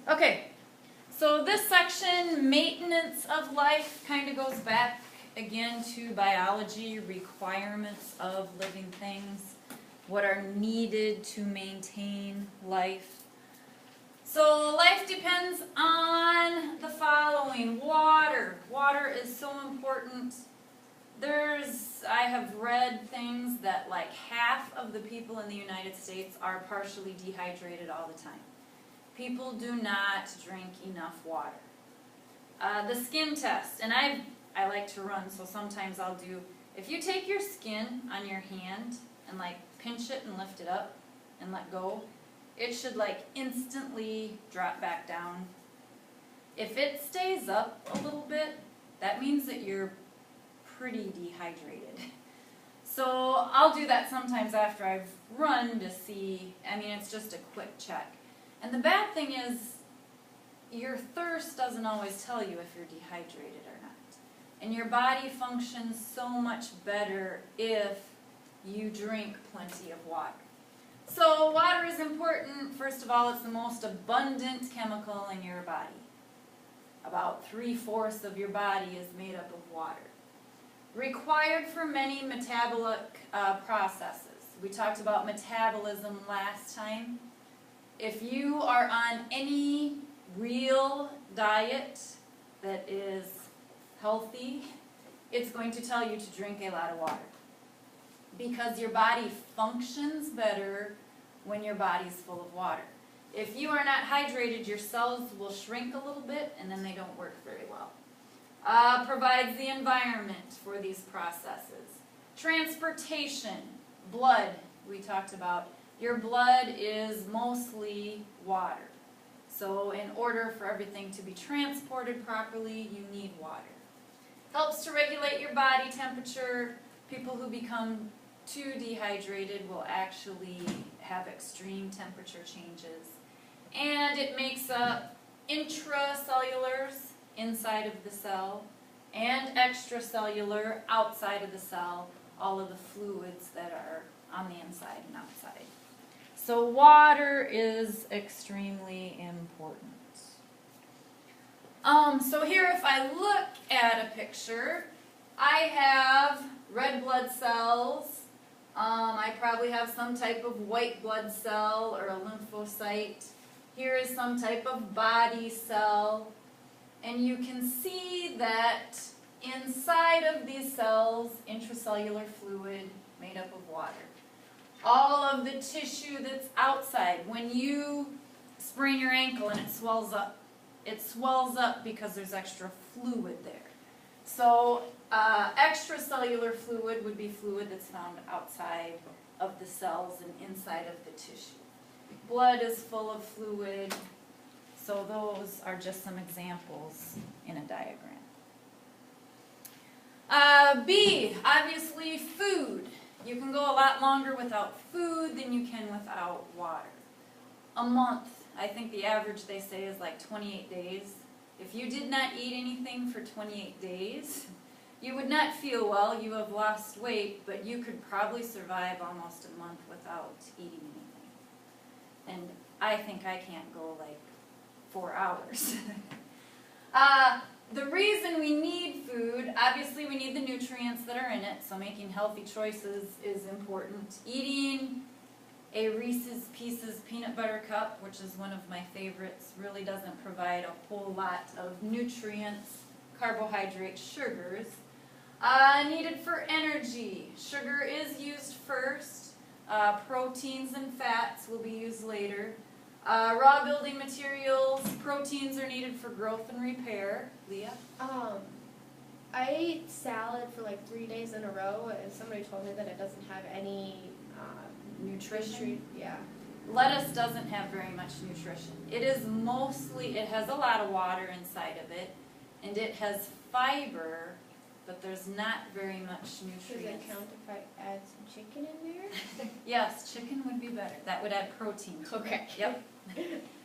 Okay, so this section, maintenance of life, kind of goes back again to biology, requirements of living things, what are needed to maintain life. So life depends on the following. Water. Water is so important. I have read things that like half of the people in the United States are partially dehydrated all the time. People do not drink enough water. The skin test, and I like to run, so sometimes I'll do, if you take your skin on your hand and like pinch it and lift it up and let go, it should like instantly drop back down. If it stays up a little bit, that means that you're pretty dehydrated. So I'll do that sometimes after I've run to see, it's just a quick check. And the bad thing is, your thirst doesn't always tell you if you're dehydrated or not. And your body functions so much better if you drink plenty of water. So water is important. First of all, it's the most abundant chemical in your body. About 3/4 of your body is made up of water. Required for many metabolic processes. We talked about metabolism last time. If you are on any real diet that is healthy, it's going to tell you to drink a lot of water. Because your body functions better when your body's full of water. If you are not hydrated, your cells will shrink a little bit and then they don't work very well. Provides the environment for these processes. Transportation, blood, we talked about. Your blood is mostly water. So in order for everything to be transported properly, you need water. Helps to regulate your body temperature. People who become too dehydrated will actually have extreme temperature changes. And it makes up intracellulars inside of the cell and extracellular outside of the cell, all of the fluids that are on the inside and outside. So water is extremely important. So here if I look at a picture, I have red blood cells. I probably have some type of white blood cell or a lymphocyte. Here is some type of body cell. And you can see that inside of these cells, intracellular fluid made up of water. All of the tissue that's outside, when you sprain your ankle and it swells up because there's extra fluid there. So extracellular fluid would be fluid that's found outside of the cells and inside of the tissue. Blood is full of fluid, so those are just some examples in a diagram. B, obviously food. You can go a lot longer without food than you can without water. A month, I think the average they say is like 28 days. If you did not eat anything for 28 days, you would not feel well. You have lost weight, but you could probably survive almost a month without eating anything. And I think I can't go like 4 hours. The reason we need food, obviously we need the nutrients that are in it, so making healthy choices is important. Eating a Reese's Pieces peanut butter cup, which is one of my favorites, really doesn't provide a whole lot of nutrients, carbohydrates, sugars. Needed for energy. Sugar is used first. Proteins and fats will be used later. Raw building materials, proteins are needed for growth and repair. Leah? I ate salad for like 3 days in a row, and somebody told me that it doesn't have any Nutrition? Yeah. Lettuce doesn't have very much nutrition. It has a lot of water inside of it, and it has fiber, but there's not very much nutrients. Does it count if I add some chicken in there? Yes, chicken would be better. That would add protein to Okay. it. Yep.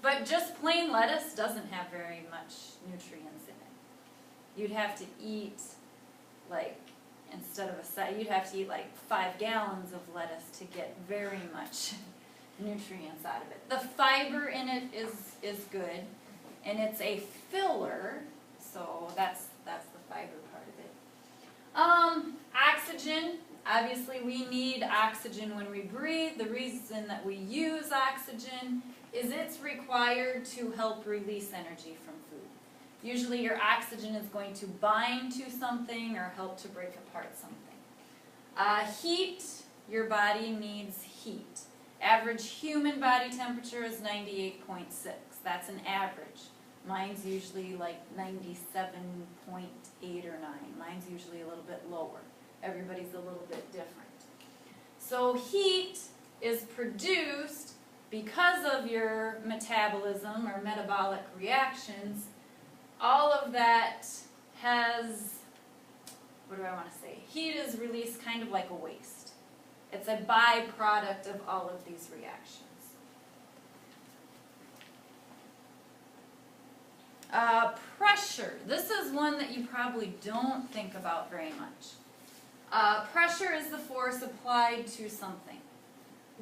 But just plain lettuce doesn't have very much nutrients in it. You'd have to eat like, instead of you'd have to eat like 5 gallons of lettuce to get very much nutrients out of it. The fiber in it is good. and it's a filler, so that's the fiber part of it. Oxygen, obviously we need oxygen when we breathe. The reason that we use oxygen is it's required to help release energy from food. Usually your oxygen is going to bind to something or help to break apart something. Heat, your body needs heat. Average human body temperature is 98.6. That's an average. Mine's usually like 97.8 or 9. Mine's usually a little bit lower. Everybody's a little bit different. So heat is produced because of your metabolism or metabolic reactions. All of that has, what do I want to say? Heat is released kind of like a waste. It's a byproduct of all of these reactions. Pressure. This is one that you probably don't think about very much. Pressure is the force applied to something.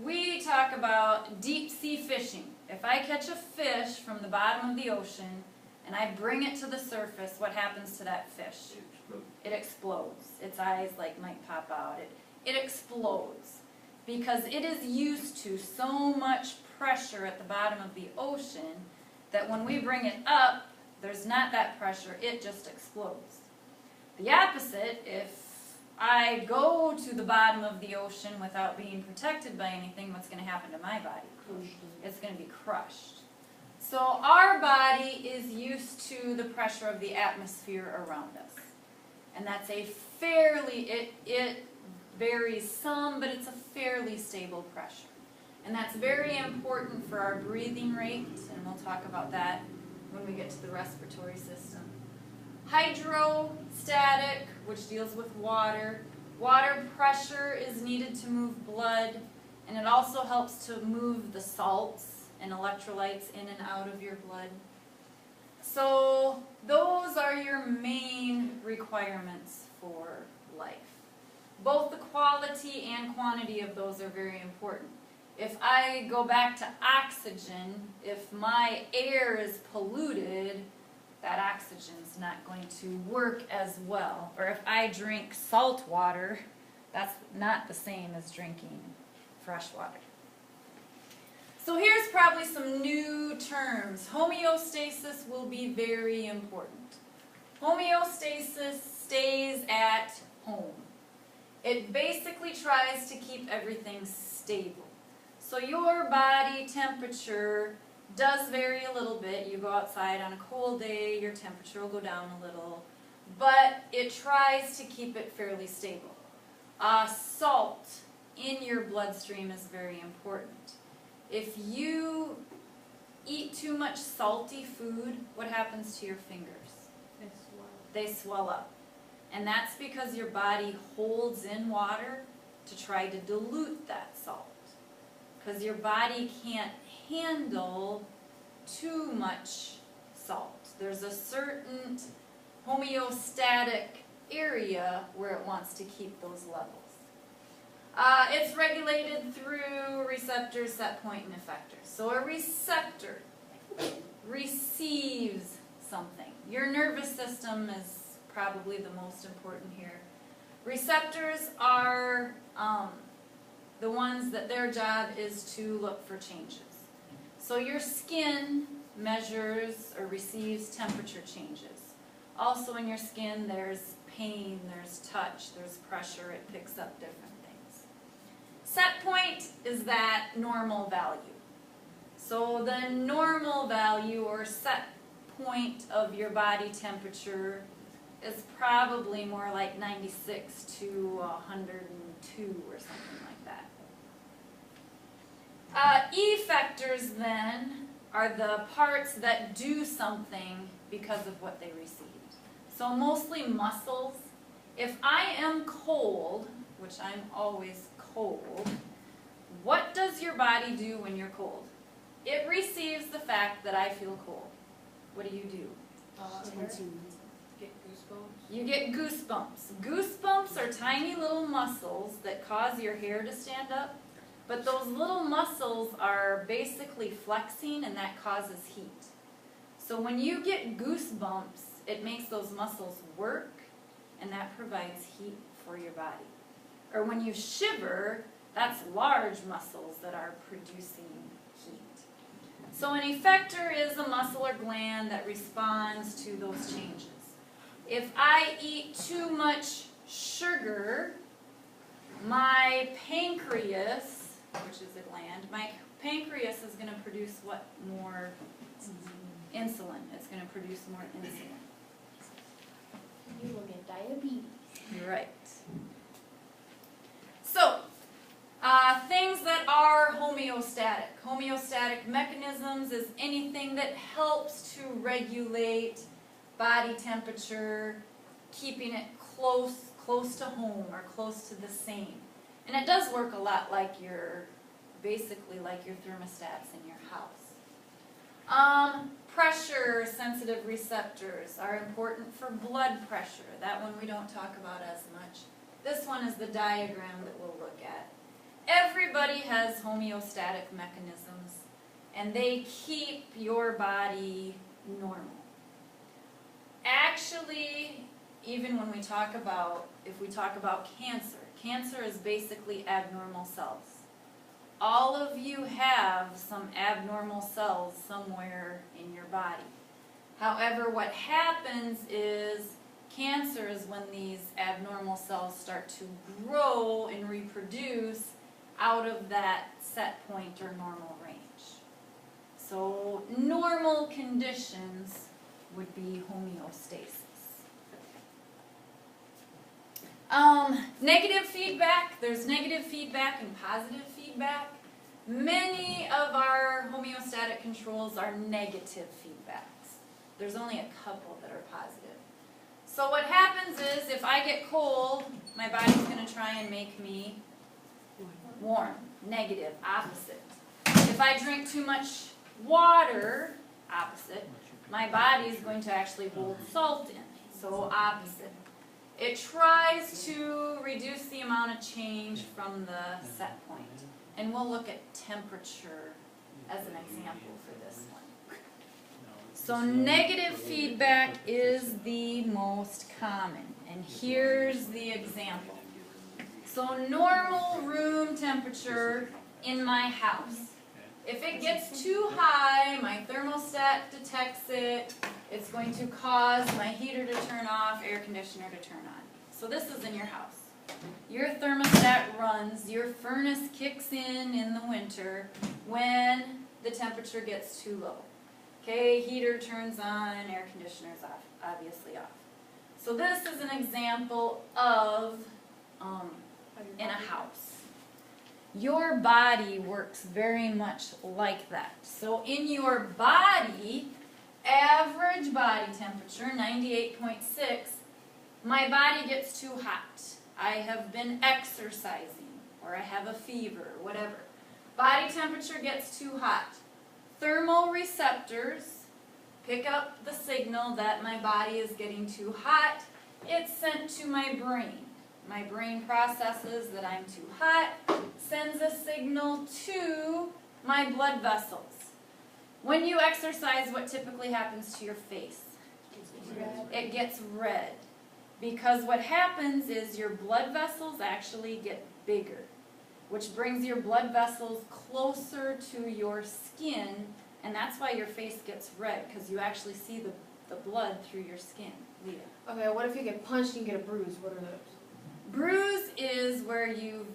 We talk about deep sea fishing. If I catch a fish from the bottom of the ocean and I bring it to the surface, what happens to that fish? It explodes. Its eyes might pop out. It explodes because it is used to so much pressure at the bottom of the ocean that when we bring it up, there's not that pressure, it just explodes. The opposite, if I go to the bottom of the ocean without being protected by anything, what's going to happen to my body? It's going to be crushed. So our body is used to the pressure of the atmosphere around us. And that's a fairly, it varies some, but it's a fairly stable pressure. And that's very important for our breathing rate, and we'll talk about that when we get to the respiratory system. Hydrostatic, which deals with water. Water pressure is needed to move blood, and it also helps to move the salts and electrolytes in and out of your blood. So those are your main requirements for life. Both the quality and quantity of those are very important. If I go back to oxygen, if my air is polluted, that oxygen's not going to work as well. Or if I drink salt water, that's not the same as drinking fresh water. So here's probably some new terms. Homeostasis will be very important. Homeostasis stays at home. It basically tries to keep everything stable. So your body temperature does vary a little bit. You go outside on a cold day, your temperature will go down a little, but it tries to keep it fairly stable. Salt in your bloodstream is very important. If you eat too much salty food, what happens to your fingers? They swell up. And that's because your body holds in water to try to dilute that salt. Because your body can't handle too much salt. There's a certain homeostatic area where it wants to keep those levels. It's regulated through receptors, set point, and effectors. So a receptor receives something. Your nervous system is probably the most important here. Receptors are the ones that their job is to look for changes. So your skin measures or receives temperature changes. Also in your skin there's pain, there's touch, there's pressure, it picks up different things. Set point is that normal value. So the normal value or set point of your body temperature is probably more like 96 to 102 or something like that. Effectors then are the parts that do something because of what they received. So mostly muscles. If I am cold, which I'm always cold, what does your body do when you're cold? It receives the fact that I feel cold. What do? Get goosebumps. You get goosebumps. Goosebumps are tiny little muscles that cause your hair to stand up, but those little muscles are basically flexing and that causes heat. So when you get goosebumps, it makes those muscles work, and that provides heat for your body. Or when you shiver, that's large muscles that are producing heat. So an effector is a muscle or gland that responds to those changes. If I eat too much sugar, my pancreas, which is a gland, my pancreas is going to produce what? More insulin. It's going to produce more insulin. You will get diabetes. You're right. So, things that are homeostatic. Homeostatic mechanisms is anything that helps to regulate body temperature, keeping it close to home or close to the same. And it does work a lot like basically like your thermostats in your house. Pressure sensitive receptors are important for blood pressure. That one we don't talk about as much. This one is the diagram that we'll look at. Everybody has homeostatic mechanisms, and they keep your body normal. Actually, even when we talk about, if we talk about cancer, cancer is basically abnormal cells. All of you have some abnormal cells somewhere in your body. However, what happens is cancer is when these abnormal cells start to grow and reproduce out of that set point or normal range. So normal conditions would be homeostasis. Negative feedback, there's negative feedback and positive feedback. Many of our homeostatic controls are negative feedbacks. There's only a couple that are positive. So what happens is if I get cold, my body's going to try and make me warm. Negative, opposite. If I drink too much water, opposite, my body's going to actually hold salt in. So opposite. It tries to reduce the amount of change from the set point. And we'll look at temperature as an example for this one. So negative feedback is the most common. And here's the example. So normal room temperature in my house. If it gets too high, my thermostat detects it. It's going to cause my heater to turn off, air conditioner to turn on. So this is in your house. Your thermostat runs, your furnace kicks in the winter when the temperature gets too low. Okay, heater turns on, air conditioner's off, obviously off. So this is an example of in a house. Your body works very much like that. So in your body, average body temperature, 98.6, my body gets too hot. I have been exercising, or I have a fever, whatever. Body temperature gets too hot. Thermoreceptors pick up the signal that my body is getting too hot. It's sent to my brain. My brain processes that I'm too hot, sends a signal to my blood vessels. When you exercise, what typically happens to your face? It gets red. Because what happens is your blood vessels actually get bigger, which brings your blood vessels closer to your skin, and that's why your face gets red, because you actually see the blood through your skin. Leah. Okay, what if you get punched and you get a bruise? What are those? Bruise is where you've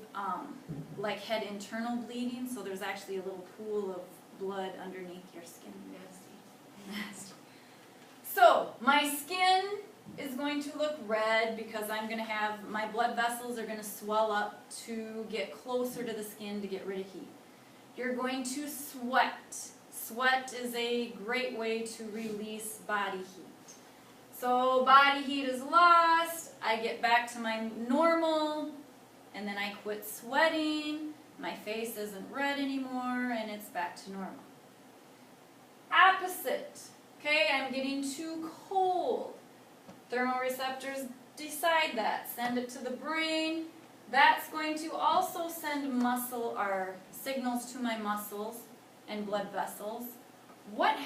like had internal bleeding, so there's actually a little pool of blood underneath your skin. Nasty. So my skin is going to look red because I'm going to have, my blood vessels are going to swell up to get closer to the skin to get rid of heat. You're going to sweat. Sweat is a great way to release body heat. So body heat is lost, I get back to my normal, and then I quit sweating, my face isn't red anymore, and it's back to normal. Opposite, okay, I'm getting too cold. Thermoreceptors decide that, send it to the brain. That's going to also send muscle or signals to my muscles and blood vessels. What